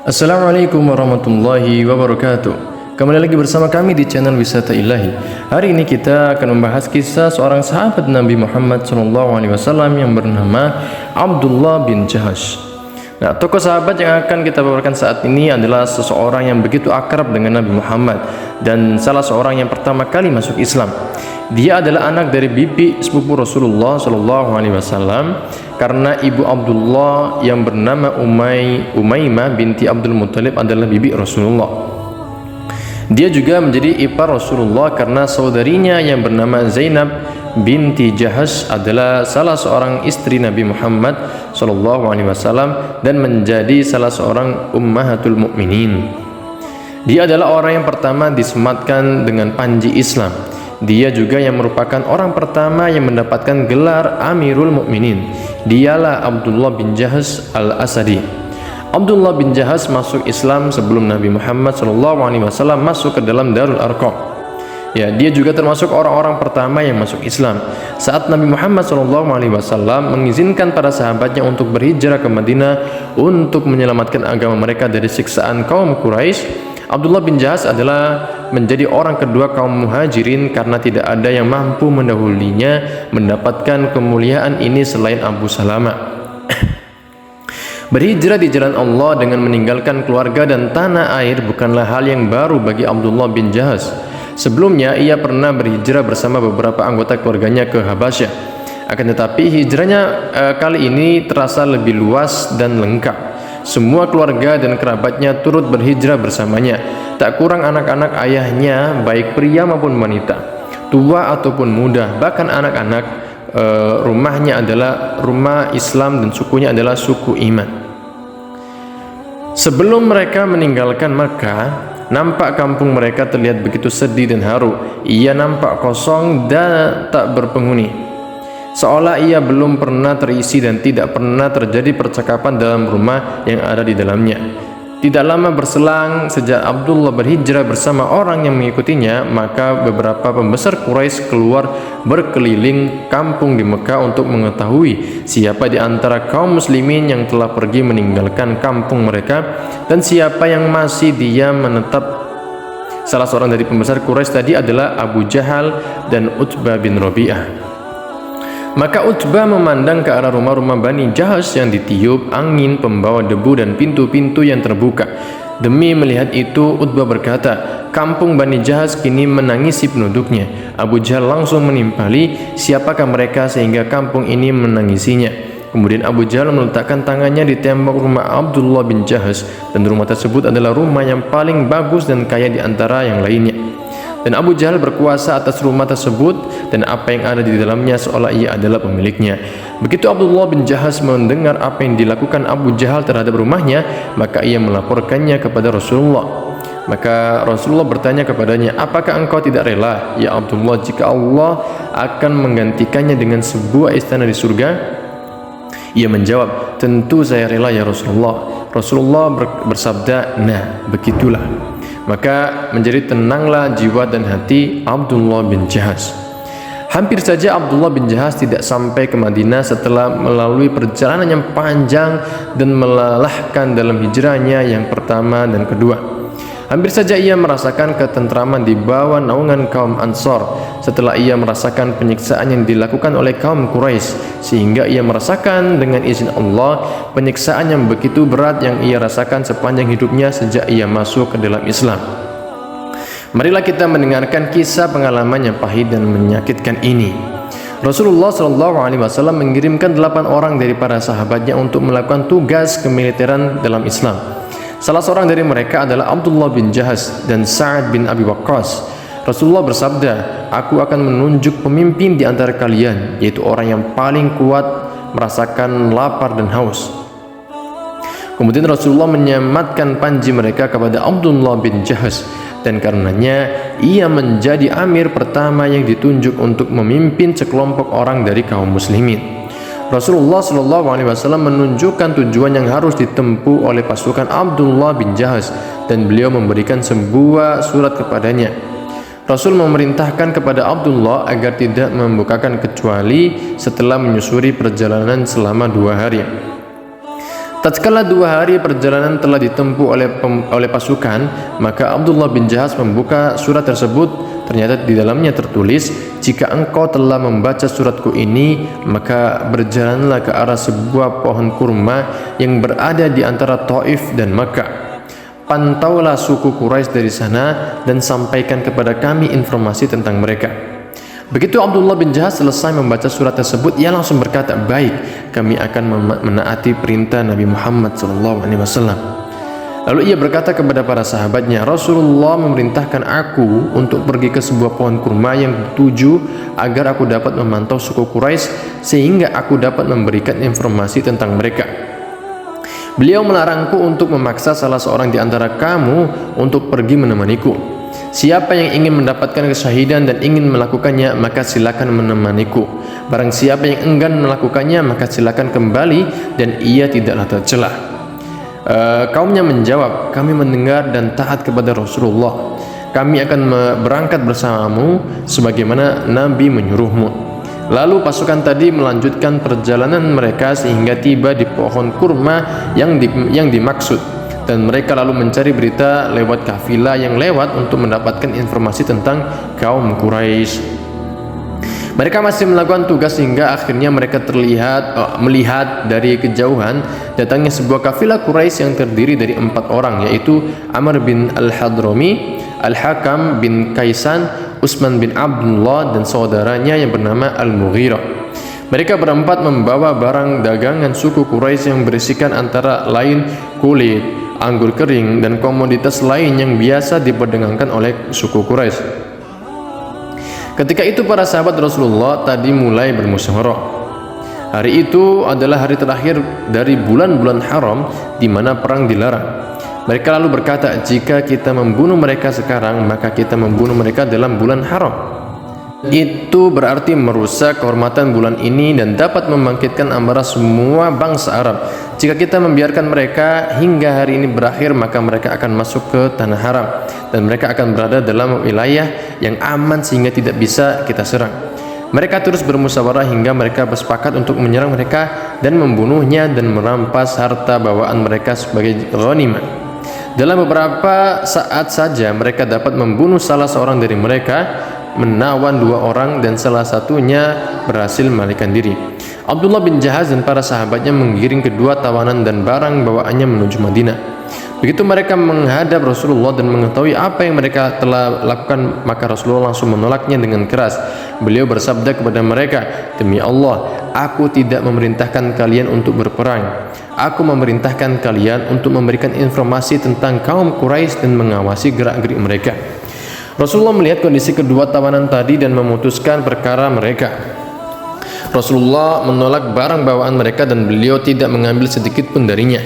Assalamualaikum warahmatullahi wabarakatuh. Kembali lagi bersama kami di channel Wisata Ilahi. Hari ini kita akan membahas kisah seorang sahabat Nabi Muhammad SAW yang bernama Abdullah bin Jahash. Nah, tokoh sahabat yang akan kita bawakan saat ini adalah seseorang yang begitu akrab dengan Nabi Muhammad dan salah seorang yang pertama kali masuk Islam. Dia adalah anak dari bibi sepupu Rasulullah SAW karena ibu Abdullah yang bernama Umaymah binti Abdul Muttalib adalah bibi Rasulullah. Dia juga menjadi ipar Rasulullah karena saudarinya yang bernama Zainab binti Jahash adalah salah seorang istri Nabi Muhammad SAW dan menjadi salah seorang ummahatul mukminin. Dia adalah orang yang pertama disematkan dengan panji Islam. Dia juga yang merupakan orang pertama yang mendapatkan gelar Amirul Mukminin. Dialah Abdullah bin Jahash al-Asadi. Abdullah bin Jahash masuk Islam sebelum Nabi Muhammad SAW masuk ke dalam Darul Arqam. Ya, dia juga termasuk orang-orang pertama yang masuk Islam. Saat Nabi Muhammad SAW mengizinkan para sahabatnya untuk berhijrah ke Madinah untuk menyelamatkan agama mereka dari siksaan kaum Quraisy, Abdullah bin Jahash adalah menjadi orang kedua kaum muhajirin karena tidak ada yang mampu mendahulinya mendapatkan kemuliaan ini selain Abu Salamah. Berhijrah di jalan Allah dengan meninggalkan keluarga dan tanah air bukanlah hal yang baru bagi Abdullah bin Jahash. Sebelumnya ia pernah berhijrah bersama beberapa anggota keluarganya ke Habasyah. Akan tetapi hijrahnya kali ini terasa lebih luas dan lengkap. Semua keluarga dan kerabatnya turut berhijrah bersamanya. Tak kurang anak-anak ayahnya, baik pria maupun wanita, tua ataupun muda, bahkan anak-anak. Rumahnya adalah rumah Islam dan sukunya adalah suku iman. Sebelum mereka meninggalkan Makkah, nampak kampung mereka terlihat begitu sedih dan haru. Ia nampak kosong dan tak berpenghuni, seolah ia belum pernah terisi dan tidak pernah terjadi percakapan dalam rumah yang ada di dalamnya. Tidak lama berselang sejak Abdullah berhijrah bersama orang yang mengikutinya, maka beberapa pembesar Quraisy keluar berkeliling kampung di Mekah untuk mengetahui siapa di antara kaum muslimin yang telah pergi meninggalkan kampung mereka dan siapa yang masih diam menetap. Salah seorang dari pembesar Quraisy tadi adalah Abu Jahal dan Utbah bin Rabi'ah. Maka Utbah memandang ke arah rumah-rumah Bani Jahash yang ditiup angin pembawa debu dan pintu-pintu yang terbuka. Demi melihat itu, Utbah berkata, "Kampung Bani Jahash kini menangisi penduduknya." Abu Jahal langsung menimpali, "Siapakah mereka sehingga kampung ini menangisinya?" Kemudian Abu Jahal meletakkan tangannya di tembok rumah Abdullah bin Jahash, dan rumah tersebut adalah rumah yang paling bagus dan kaya di antara yang lainnya. Dan Abu Jahal berkuasa atas rumah tersebut dan apa yang ada di dalamnya seolah ia adalah pemiliknya. Begitu Abdullah bin Jahash mendengar apa yang dilakukan Abu Jahal terhadap rumahnya, maka ia melaporkannya kepada Rasulullah. Maka Rasulullah bertanya kepadanya, "Apakah engkau tidak rela, ya Abdullah, jika Allah akan menggantikannya dengan sebuah istana di surga?" Ia menjawab, "Tentu saya rela ya Rasulullah." Rasulullah bersabda, "Nah, begitulah." Maka menjadi tenanglah jiwa dan hati Abdullah bin Jahash. Hampir saja Abdullah bin Jahash tidak sampai ke Madinah setelah melalui perjalanan yang panjang dan melelahkan dalam hijrahnya yang pertama dan kedua. Hampir saja ia merasakan ketentraman di bawah naungan kaum Ansor setelah ia merasakan penyiksaan yang dilakukan oleh kaum Quraisy, sehingga ia merasakan dengan izin Allah penyiksaan yang begitu berat yang ia rasakan sepanjang hidupnya sejak ia masuk ke dalam Islam. Marilah kita mendengarkan kisah pengalaman yang pahit dan menyakitkan ini. Rasulullah SAW mengirimkan 8 orang dari para sahabatnya untuk melakukan tugas kemiliteran dalam Islam. Salah seorang dari mereka adalah Abdullah bin Jahash dan Sa'ad bin Abi Waqqas. Rasulullah bersabda, "Aku akan menunjuk pemimpin di antara kalian, yaitu orang yang paling kuat merasakan lapar dan haus." Kemudian Rasulullah menyematkan panji mereka kepada Abdullah bin Jahash, dan karenanya ia menjadi amir pertama yang ditunjuk untuk memimpin sekelompok orang dari kaum muslimin. Rasulullah SAW menunjukkan tujuan yang harus ditempuh oleh pasukan Abdullah bin Jahash dan beliau memberikan sebuah surat kepadanya. Rasul memerintahkan kepada Abdullah agar tidak membukakan kecuali setelah menyusuri perjalanan selama 2 hari. Tatkala 2 hari perjalanan telah ditempuh oleh pasukan, maka Abdullah bin Jahaz membuka surat tersebut. Ternyata di dalamnya tertulis, "Jika engkau telah membaca suratku ini, maka berjalanlah ke arah sebuah pohon kurma yang berada di antara Taif dan Makkah. Pantaulah suku Quraisy dari sana dan sampaikan kepada kami informasi tentang mereka." Begitu Abdullah bin Jahaz selesai membaca surat tersebut, ia langsung berkata, "Baik, kami akan menaati perintah Nabi Muhammad SAW." Lalu ia berkata kepada para sahabatnya, "Rasulullah memerintahkan aku untuk pergi ke sebuah pohon kurma yang 7 agar aku dapat memantau suku Quraisy sehingga aku dapat memberikan informasi tentang mereka. Beliau melarangku untuk memaksa salah seorang di antara kamu untuk pergi menemaniku. Siapa yang ingin mendapatkan kesyahidan dan ingin melakukannya, maka silakan menemaniku. Barang siapa yang enggan melakukannya, maka silakan kembali dan ia tidaklah tercela." Kaumnya menjawab, "Kami mendengar dan taat kepada Rasulullah. Kami akan berangkat bersamamu sebagaimana Nabi menyuruhmu." Lalu pasukan tadi melanjutkan perjalanan mereka sehingga tiba di pohon kurma yang dimaksud. Dan mereka lalu mencari berita lewat kafilah yang lewat untuk mendapatkan informasi tentang kaum Quraisy. Mereka masih melakukan tugas hingga akhirnya mereka melihat dari kejauhan datangnya sebuah kafilah Quraisy yang terdiri dari 4 orang, yaitu Amr bin Al-Hadrami, Al-Hakam bin Kaisan, Utsman bin Abdullah dan saudaranya yang bernama Al-Mughirah. Mereka berempat membawa barang dagangan suku Quraisy yang berisikan antara lain kulit, anggur kering, dan komoditas lain yang biasa diperdagangkan oleh suku Quraisy. Ketika itu para sahabat Rasulullah tadi mulai bermusyawarah. Hari itu adalah hari terakhir dari bulan-bulan haram di mana perang dilarang. Mereka lalu berkata, "Jika kita membunuh mereka sekarang, maka kita membunuh mereka dalam bulan haram. Itu berarti merusak kehormatan bulan ini dan dapat membangkitkan amarah semua bangsa Arab. Jika kita membiarkan mereka hingga hari ini berakhir, maka mereka akan masuk ke tanah haram dan mereka akan berada dalam wilayah yang aman sehingga tidak bisa kita serang." Mereka terus bermusyawarah hingga mereka bersepakat untuk menyerang mereka dan membunuhnya dan merampas harta bawaan mereka sebagai ghanimah. Dalam beberapa saat saja mereka dapat membunuh salah seorang dari mereka, menawan 2 orang, dan salah satunya berhasil melarikan diri. Abdullah bin Jahaz dan para sahabatnya menggiring kedua tawanan dan barang bawaannya menuju Madinah. Begitu mereka menghadap Rasulullah dan mengetahui apa yang mereka telah lakukan, maka Rasulullah langsung menolaknya dengan keras. Beliau bersabda kepada mereka, "Demi Allah, aku tidak memerintahkan kalian untuk berperang. Aku memerintahkan kalian untuk memberikan informasi tentang kaum Quraisy dan mengawasi gerak-gerik mereka." Rasulullah melihat kondisi kedua tawanan tadi dan memutuskan perkara mereka. Rasulullah menolak barang bawaan mereka dan beliau tidak mengambil sedikit pun darinya.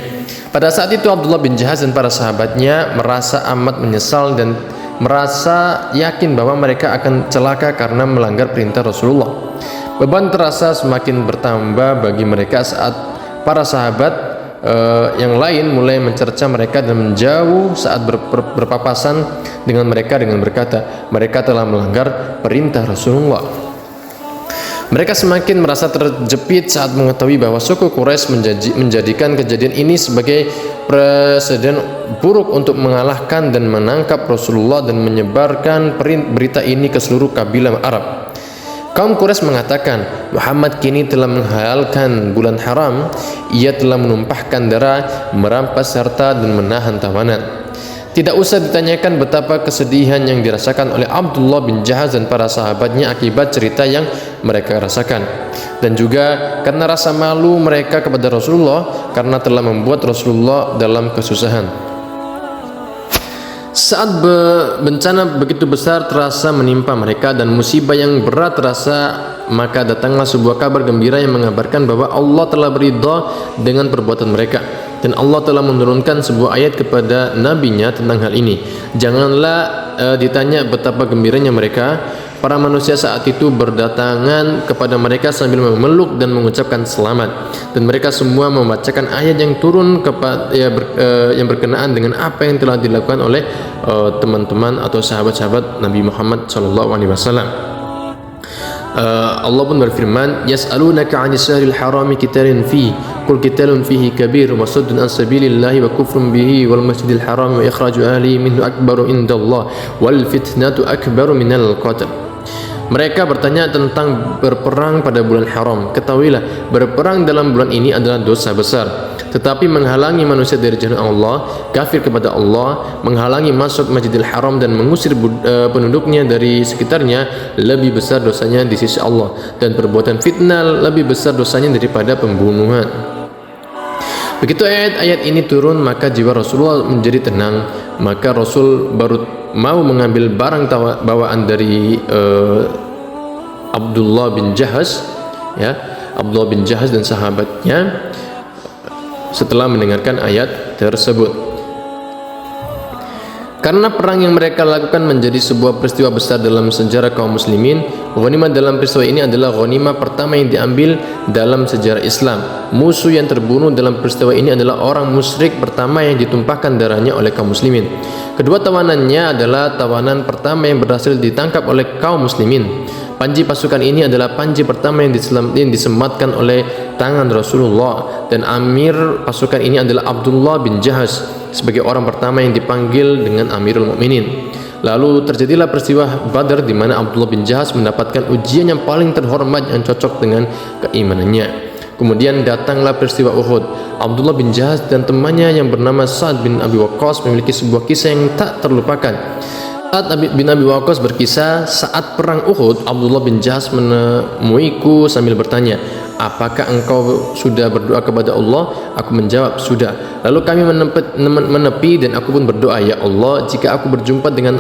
Pada saat itu Abdullah bin Jahaz dan para sahabatnya merasa amat menyesal dan merasa yakin bahwa mereka akan celaka karena melanggar perintah Rasulullah. Beban terasa semakin bertambah bagi mereka saat para sahabat yang lain mulai mencerca mereka dan menjauh saat berpapasan dengan mereka dengan berkata, "Mereka telah melanggar perintah Rasulullah." Mereka semakin merasa terjepit saat mengetahui bahwa suku Quraisy menjadikan kejadian ini sebagai presiden buruk untuk mengalahkan dan menangkap Rasulullah dan menyebarkan berita ini ke seluruh kabilah Arab. Kaum Quraisy mengatakan, "Muhammad kini telah menghalalkan bulan haram, ia telah menumpahkan darah, merampas harta dan menahan tawanan." Tidak usah ditanyakan betapa kesedihan yang dirasakan oleh Abdullah bin Jahaz dan para sahabatnya akibat cerita yang mereka rasakan, dan juga karena rasa malu mereka kepada Rasulullah karena telah membuat Rasulullah dalam kesusahan. Saat bencana begitu besar terasa menimpa mereka dan musibah yang berat terasa, maka datanglah sebuah kabar gembira yang mengabarkan bahwa Allah telah beridha dengan perbuatan mereka, dan Allah telah menurunkan sebuah ayat kepada nabinya tentang hal ini. Janganlah ditanya betapa gembiranya mereka. Para manusia saat itu berdatangan kepada mereka sambil memeluk dan mengucapkan selamat, dan mereka semua membacakan ayat yang turun yang berkenaan dengan apa yang telah dilakukan oleh teman-teman atau sahabat-sahabat Nabi Muhammad SAW. Allah pun berfirman, yas'alunaka 'anis syahril harami qitalin fihi qul qitalun fihi kabir wa saddun an sabilillahi wa kufrun bihi wal masjidil haram wa ikhraju ahlihi minhu akbaru indallah wal fitnatu akbaru minal qatl. Mereka bertanya tentang berperang pada bulan haram. Ketahuilah, berperang dalam bulan ini adalah dosa besar. Tetapi menghalangi manusia dari jalan Allah, kafir kepada Allah, menghalangi masuk Masjidil Haram dan mengusir penduduknya dari sekitarnya lebih besar dosanya di sisi Allah, dan perbuatan fitnah lebih besar dosanya daripada pembunuhan. Begitu ayat-ayat ini turun, maka jiwa Rasulullah menjadi tenang. Maka Rasul baru mau mengambil barang bawaan dari Abdullah bin Jahaz, ya, Abdullah bin Jahaz dan sahabatnya setelah mendengarkan ayat tersebut. Karena perang yang mereka lakukan menjadi sebuah peristiwa besar dalam sejarah kaum muslimin, ghanimah dalam peristiwa ini adalah ghanimah pertama yang diambil dalam sejarah Islam. Musuh yang terbunuh dalam peristiwa ini adalah orang musyrik pertama yang ditumpahkan darahnya oleh kaum muslimin. Kedua tawanannya adalah tawanan pertama yang berhasil ditangkap oleh kaum muslimin. Panji pasukan ini adalah panji pertama yang disematkan oleh tangan Rasulullah, dan amir pasukan ini adalah Abdullah bin Jahaz sebagai orang pertama yang dipanggil dengan Amirul Mukminin. Lalu terjadilah peristiwa Badar di mana Abdullah bin Jahaz mendapatkan ujian yang paling terhormat yang cocok dengan keimanannya. Kemudian datanglah peristiwa Uhud. Abdullah bin Jahaz dan temannya yang bernama Sa'ad bin Abi Waqqas memiliki sebuah kisah yang tak terlupakan. Sa'ad bin Abi Waqqas berkisah, saat perang Uhud, Abdullah bin Jahaz menemuiku sambil bertanya, apakah engkau sudah berdoa kepada Allah? Aku menjawab, sudah. Lalu kami menepi dan aku pun berdoa, ya Allah, jika aku berjumpa dengan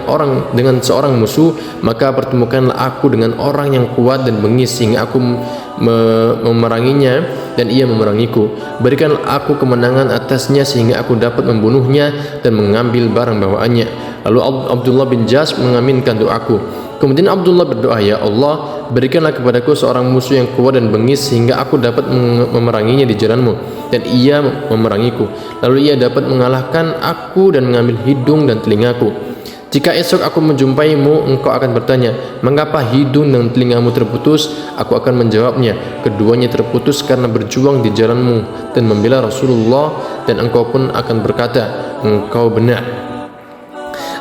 seorang musuh, maka pertemukanlah aku dengan orang yang kuat dan bengis sehingga aku memeranginya dan ia memerangiku. Berikan aku kemenangan atasnya sehingga aku dapat membunuhnya dan mengambil barang bawaannya. Lalu Abdullah bin Jahaz mengaminkan doaku. Kemudian Abdullah berdoa, ya Allah, berikanlah kepadaku seorang musuh yang kuat dan bengis sehingga aku dapat memeranginya di jalanmu, dan ia memerangiku. Lalu ia dapat mengalahkan aku dan mengambil hidung dan telingaku. Jika esok aku menjumpaimu, engkau akan bertanya, mengapa hidung dan telingamu terputus? Aku akan menjawabnya, keduanya terputus karena berjuang di jalanmu dan membela Rasulullah, dan engkau pun akan berkata, engkau benar.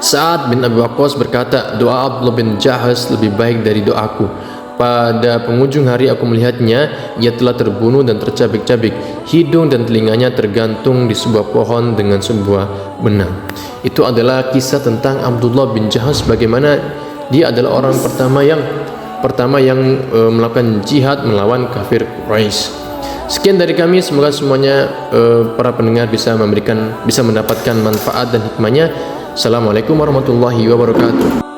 Sa'ad bin Abi Waqqas berkata, doa Abdullah bin Jahaz lebih baik dari doaku. Pada penghujung hari aku melihatnya, ia telah terbunuh dan tercabik-cabik. Hidung dan telinganya tergantung di sebuah pohon dengan sebuah benang. Itu adalah kisah tentang Abdullah bin Jahaz, bagaimana dia adalah orang pertama yang melakukan jihad melawan kafir Quraisy. Sekian dari kami, semoga semuanya para pendengar bisa mendapatkan manfaat dan hikmahnya. Assalamualaikum warahmatullahi wabarakatuh.